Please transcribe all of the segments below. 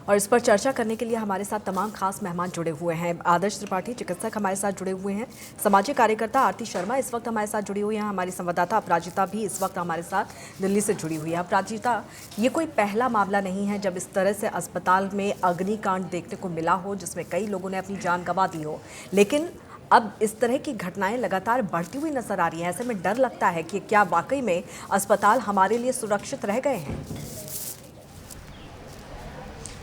और इस पर चर्चा करने के लिए हमारे साथ तमाम खास मेहमान जुड़े हुए हैं। आदर्श त्रिपाठी चिकित्सक हमारे साथ जुड़े हुए हैं, सामाजिक कार्यकर्ता आरती शर्मा इस वक्त हमारे साथ जुड़ी हुई हैं, हमारी संवाददाता अपराजिता भी इस वक्त हमारे साथ दिल्ली से जुड़ी हुई है। अपराजिता, ये कोई पहला मामला नहीं है जब इस तरह से अस्पताल में अग्निकांड देखने को मिला हो जिसमें कई लोगों ने अपनी जान गंवा दी हो, लेकिन अब इस तरह की घटनाएं लगातार बढ़ती हुई नजर आ रही हैं। ऐसे में डर लगता है कि क्या वाकई में अस्पताल हमारे लिए सुरक्षित रह गए हैं।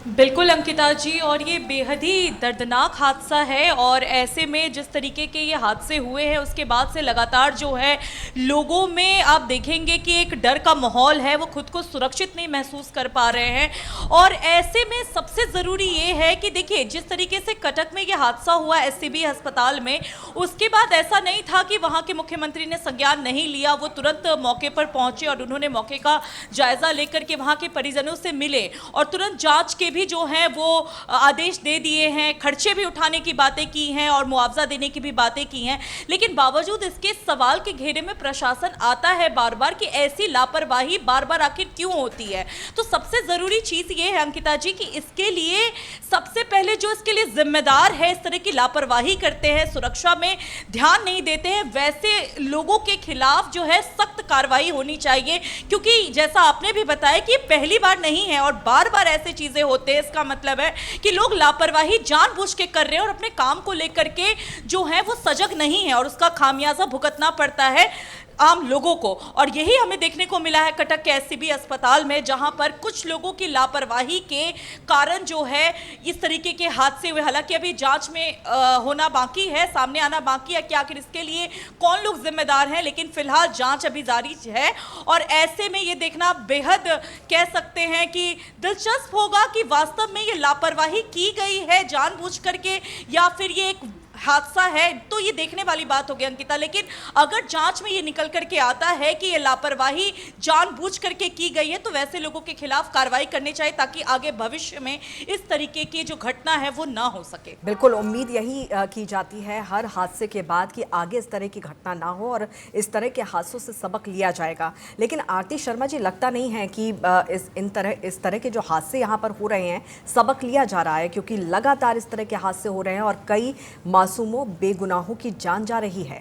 बिल्कुल अंकिता जी, और ये बेहद ही दर्दनाक हादसा है। और ऐसे में जिस तरीके के ये हादसे हुए हैं उसके बाद से लगातार जो है लोगों में आप देखेंगे कि एक डर का माहौल है, वो खुद को सुरक्षित नहीं महसूस कर पा रहे हैं। और ऐसे में सबसे ज़रूरी ये है कि देखिए, जिस तरीके से कटक में ये हादसा हुआ एससीबी अस्पताल में, उसके बाद ऐसा नहीं था कि वहाँ के मुख्यमंत्री ने संज्ञान नहीं लिया। वो तुरंत मौके पर पहुँचे और उन्होंने मौके का जायज़ा लेकर के वहाँ के परिजनों से मिले और तुरंत जाँच के भी जो है वो आदेश दे दिए हैं, खर्चे भी उठाने की बातें की हैं और मुआवजा देने की भी बातें की हैं। लेकिन बावजूद इसके सवाल के घेरे में प्रशासन आता है बार बार कि ऐसी लापरवाही बार बार आखिर क्यों होती है। तो सबसे ज़रूरी चीज़ ये है अंकिता जी कि इसके लिए सबसे पहले जो इसके लिए जिम्मेदार है, इस तरह की लापरवाही करते हैं, सुरक्षा में ध्यान नहीं देते हैं, वैसे लोगों के खिलाफ जो है सख्त कार्रवाई होनी चाहिए। क्योंकि जैसा आपने भी बताया कि पहली बार नहीं है और बार बार ऐसी चीज़ें होते हैं। इसका मतलब है कि लोग लापरवाही जानबूझ के कर रहे हैं और अपने काम को लेकर के जो है वो सजग नहीं है और उसका खामियाजा भुगतना पड़ता है आम लोगों को। और यही हमें देखने को मिला है कटक के एससीबी अस्पताल में, जहां पर कुछ लोगों की लापरवाही के कारण जो है इस तरीके के हादसे हुए। हालांकि अभी जांच में होना बाकी है, सामने आना बाकी है कि आखिर इसके लिए कौन लोग जिम्मेदार हैं, लेकिन फिलहाल जांच अभी जारी है। और ऐसे में ये देखना बेहद कह सकते हैं कि दिलचस्प होगा कि वास्तव में ये लापरवाही की गई है जानबूझ करके या फिर ये एक हादसा है। तो ये देखने वाली बात होगी अंकिता। लेकिन अगर जांच में ये निकल करके आता है कि ये लापरवाही जानबूझ करके की गई है, तो वैसे लोगों के खिलाफ कार्रवाई करनी चाहिए ताकि आगे भविष्य में इस तरीके की जो घटना है वो ना हो सके। बिल्कुल, उम्मीद यही की जाती है हर हादसे के बाद कि आगे इस तरह की घटना ना हो और इस तरह के हादसों से सबक लिया जाएगा। लेकिन आरती शर्मा जी, लगता नहीं है कि इस तरह के जो हादसे यहाँ पर हो रहे हैं सबक लिया जा रहा है, क्योंकि लगातार इस तरह के हादसे हो रहे हैं और कई मासूमों बेगुनाहों की जान जा रही है।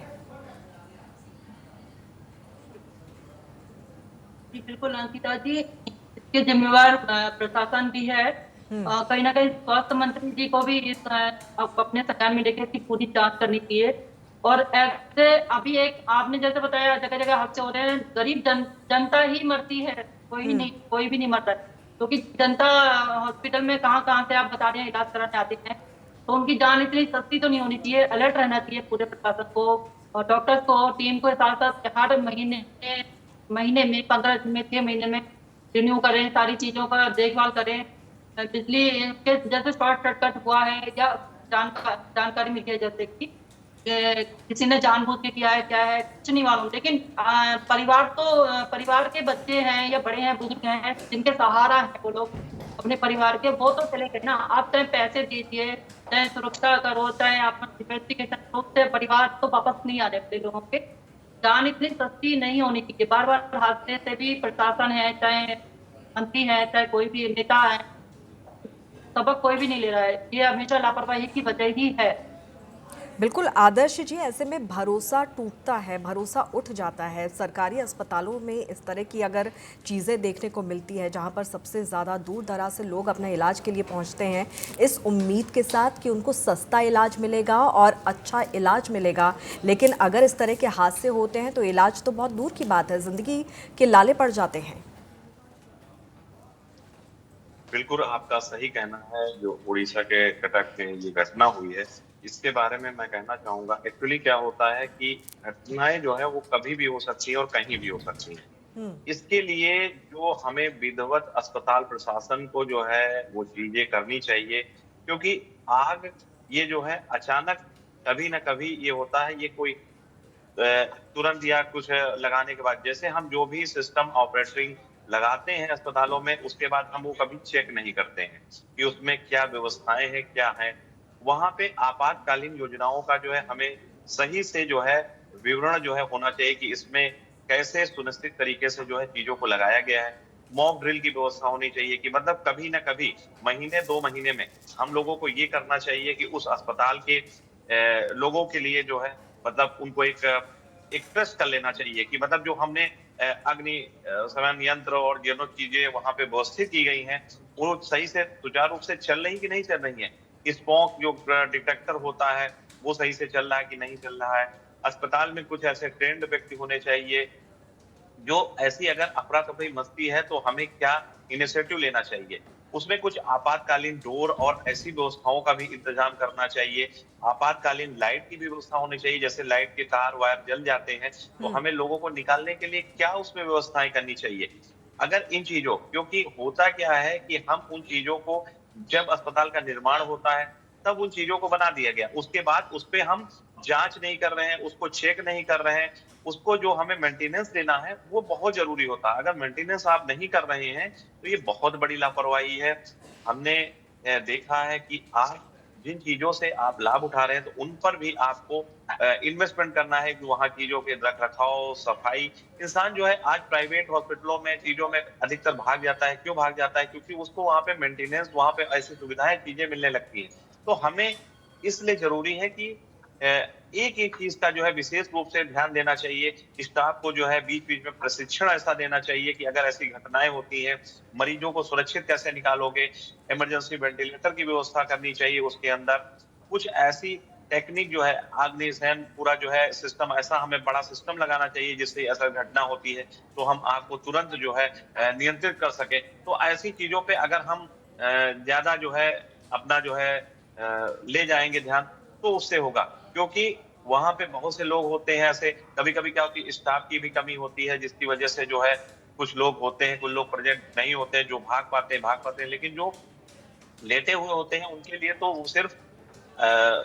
जी बिल्कुल अंकिता जी, इसके जिम्मेवार प्रशासन भी है। कहीं ना कहीं स्वास्थ्य मंत्री जी को भी इस अपने संज्ञान में लेकर इसकी पूरी जांच करनी चाहिए। और ऐसे अभी एक आपने जैसे बताया जगह जगह हादसे हो रहे हैं, गरीब जनता ही मरती है, कोई भी नहीं मरता, क्योंकि जनता हॉस्पिटल में कहाँ कहाँ से आप बता रहे हैं इलाज कराने आते हैं। तो उनकी जान इतनी सस्ती तो नहीं होनी चाहिए। अलर्ट रहना चाहिए पूरे प्रशासन को और डॉक्टर्स को, टीम को, साथ साथ हर महीने में 15 दिन में 6 महीने में रिन्यू करें, सारी चीजों का देखभाल करें। बिजली के जैसे शॉर्ट सर्किट हुआ है या जानकारी मिली है जैसे कि किसी ने जानबूझ के किया है, क्या है कुछ नहीं मालूम। लेकिन परिवार के बच्चे हैं या बड़े हैं, बुजुर्ग हैं, जिनके सहारा है वो लोग अपने परिवार के, वो तो चले गए ना। आप चाहे पैसे दीजिए, चाहे सुरक्षा करो, चाहे आप इन्वेस्टिगेशन करो, उससे परिवार तो वापस नहीं आ रहे लोगों के। जान इतनी सस्ती नहीं होनी चाहिए। बार बार हादसे से भी प्रशासन है, चाहे मंत्री है, चाहे कोई भी नेता है, सबक कोई भी नहीं ले रहा है। ये हमेशा लापरवाही की वजह ही है। बिल्कुल आदर्श जी, ऐसे में भरोसा टूटता है, भरोसा उठ जाता है। सरकारी अस्पतालों में इस तरह की अगर चीज़ें देखने को मिलती है जहां पर सबसे ज़्यादा दूर दराज से लोग अपना इलाज के लिए पहुंचते हैं, इस उम्मीद के साथ कि उनको सस्ता इलाज मिलेगा और अच्छा इलाज मिलेगा, लेकिन अगर इस तरह के हादसे होते हैं तो इलाज तो बहुत दूर की बात है, ज़िंदगी के लाले पड़ जाते हैं। बिल्कुल आपका सही कहना है। जो उड़ीसा के कटक में ये घटना हुई है, इसके बारे में मैं कहना चाहूंगा। एक्चुअली क्या होता है कि घटनाएं जो है वो कभी भी हो सकती है और कहीं भी हो सकती है। इसके लिए जो हमें विधिवत अस्पताल प्रशासन को जो है वो चीजें करनी चाहिए, क्योंकि आग ये जो है अचानक कभी ना कभी ये होता है। ये कोई तुरंत या कुछ लगाने के बाद, जैसे हम जो भी सिस्टम ऑपरेटिंग लगाते हैं अस्पतालों में, उसके बाद हम वो कभी चेक नहीं करते हैं कि उसमें क्या व्यवस्थाएं हैं, क्या है। वहां पे आपातकालीन योजनाओं का जो है हमें सही से जो है विवरण जो है होना चाहिए कि इसमें कैसे सुनिश्चित तरीके से जो है चीजों को लगाया गया है। मॉक ड्रिल की व्यवस्था होनी चाहिए कि मतलब कभी ना कभी महीने 2 महीने में हम लोगों को ये करना चाहिए कि उस अस्पताल के लोगों के लिए जो है मतलब उनको एक ट्रस्ट कर लेना चाहिए कि मतलब जो हमने अग्नि शमन यंत्र और जो चीजें वहां पे व्यवस्थित की गई हैं वो सही से सुचारू रूप से चल रही कि नहीं चल रही है। स्मोक जो डिटेक्टर होता है वो सही से चल रहा है कि नहीं चल रहा है। अस्पताल में कुछ ऐसे ट्रेंड व्यक्ति होने चाहिए जो ऐसी अगर अफरा तफरी मस्ती है तो हमें क्या इनिशिएटिव लेना चाहिए। उसमें कुछ आपातकालीन डोर और ऐसी व्यवस्थाओं का भी इंतजाम करना चाहिए। आपातकालीन लाइट की भी व्यवस्था होनी चाहिए, जैसे लाइट के तार वायर जल जाते हैं तो हमें लोगों को निकालने के लिए क्या उसमें व्यवस्थाएं करनी चाहिए। अगर इन चीजों, क्योंकि होता क्या है कि हम उन चीजों को जब अस्पताल का निर्माण होता है तब उन चीजों को बना दिया गया, उसके बाद उस पे हम जांच नहीं कर रहे हैं, उसको चेक नहीं कर रहे हैं, उसको जो हमें मेंटेनेंस देना है वो बहुत जरूरी होता है। अगर मेंटेनेंस आप नहीं कर रहे हैं तो ये बहुत बड़ी लापरवाही है। हमने देखा है कि आप जिन चीजों से आप लाभ उठा रहे हैं तो उन पर भी आपको इन्वेस्टमेंट करना है कि वहाँ चीजों के रख रखाव, सफाई। इंसान जो है आज प्राइवेट हॉस्पिटलों में चीजों में अधिकतर भाग जाता है। क्यों भाग जाता है? क्योंकि उसको वहाँ पे मेंटेनेंस, वहाँ पे ऐसी सुविधाएं चीजें मिलने लगती हैं। तो हमें इसलिए जरूरी है कि एक एक चीज का जो है विशेष रूप से ध्यान देना चाहिए। स्टाफ को जो है बीच बीच में प्रशिक्षण ऐसा देना चाहिए कि अगर ऐसी घटनाएं होती हैं, मरीजों को सुरक्षित कैसे निकालोगे, इमरजेंसी वेंटिलेटर की व्यवस्था करनी चाहिए। उसके अंदर कुछ ऐसी टेक्निक जो है अग्निशमन पूरा जो है सिस्टम, ऐसा हमें बड़ा सिस्टम लगाना चाहिए जिससे ऐसा घटना होती है तो हम आग को तुरंत जो है नियंत्रित कर सके। तो ऐसी चीजों पे अगर हम ज्यादा जो है अपना जो है ले जाएंगे ध्यान तो उससे होगा, क्योंकि वहां पे बहुत से लोग होते हैं ऐसे। कभी कभी क्या होती है, स्टाफ की भी कमी होती है जिसकी वजह से जो है कुछ लोग होते हैं, कुछ लोग प्रेजेंट नहीं होते हैं, जो भाग पाते हैं, लेकिन जो लेटे हुए होते हैं उनके लिए तो वो सिर्फ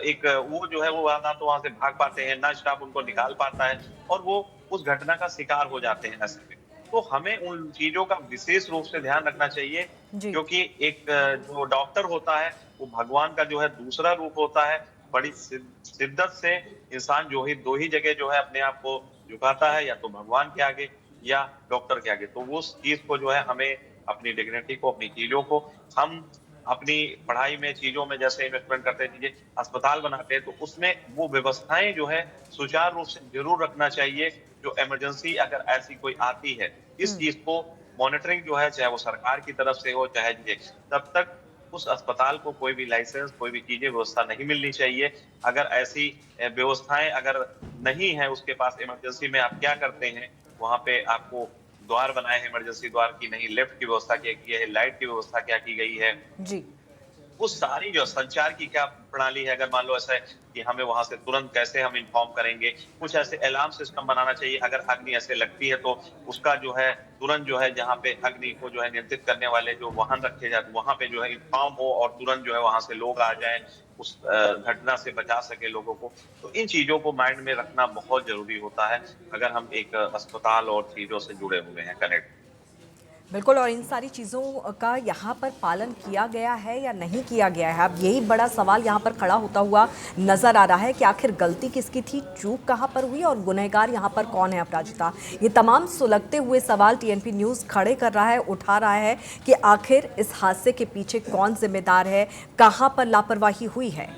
एक वो जो है वो ना तो वहां से भाग पाते हैं, ना स्टाफ उनको निकाल पाता है और वो उस घटना का शिकार हो जाते हैं ऐसे में। तो हमें उन चीजों का विशेष रूप से ध्यान रखना चाहिए, क्योंकि एक जो डॉक्टर होता है वो भगवान का जो है दूसरा रूप होता है। बड़ी शिद्दत से इंसान जो ही 2 ही जगह जो है अपने आप को झुकाता है, या तो भगवान के आगे या डॉक्टर के आगे। तो उस चीज को जो है हमें अपनी डिग्निटी को, अपनी चीजों को, हम अपनी पढ़ाई में चीजों में जैसे इन्वेस्टमेंट करते हैं, चीजें अस्पताल बनाते हैं तो उसमें वो व्यवस्थाएं जो है सुचारू रूप से जरूर रखना चाहिए। जो इमरजेंसी अगर ऐसी कोई आती है, इस चीज को मॉनिटरिंग जो है चाहे वो सरकार की तरफ से हो चाहे तब तक उस अस्पताल को कोई भी लाइसेंस, कोई भी चीजें व्यवस्था नहीं मिलनी चाहिए। अगर ऐसी व्यवस्थाएं अगर नहीं है उसके पास, इमरजेंसी में आप क्या करते हैं, वहां पे आपको द्वार बनाए हैं इमरजेंसी द्वार की नहीं, लिफ्ट की व्यवस्था क्या की है, लाइट की व्यवस्था क्या की गई है जी, उस सारी जो संचार की क्या प्रणाली है। अगर मान लो ऐसा है कि हमें वहां से तुरंत कैसे हम इन्फॉर्म करेंगे, कुछ ऐसे अलार्म सिस्टम बनाना चाहिए। अगर अग्नि ऐसे लगती है तो उसका जो है तुरंत जो है जहाँ पे अग्नि को जो है नियंत्रित करने वाले जो वाहन रखे जाते वहां पे जो है इन्फॉर्म हो और तुरंत जो है वहां से लोग आ जाएं, उस घटना से बचा सके लोगों को। तो इन चीजों को माइंड में रखना बहुत जरूरी होता है अगर हम एक अस्पताल और चीजों से जुड़े हुए हैं, कनेक्ट। बिल्कुल। और इन सारी चीज़ों का यहाँ पर पालन किया गया है या नहीं किया गया है, अब यही बड़ा सवाल यहाँ पर खड़ा होता हुआ नजर आ रहा है कि आखिर गलती किसकी थी, चूक कहाँ पर हुई और गुनहगार यहाँ पर कौन है, अपराजिता। ये तमाम सुलगते हुए सवाल टीएनपी न्यूज़ खड़े कर रहा है, उठा रहा है कि आखिर इस हादसे के पीछे कौन जिम्मेदार है, कहाँ पर लापरवाही हुई है।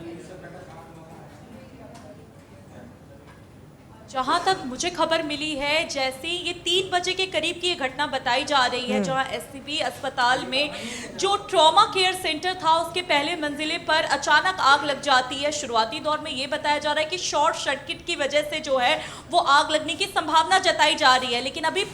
जहाँ तक मुझे खबर मिली है, जैसे ये 3 बजे के करीब की ये घटना बताई जा रही है, जहाँ एससीबी अस्पताल में जो ट्रॉमा केयर सेंटर था उसके पहले मंजिले पर अचानक आग लग जाती है। शुरुआती दौर में ये बताया जा रहा है कि शॉर्ट सर्किट की वजह से जो है वो आग लगने की संभावना जताई जा रही है, लेकिन अभी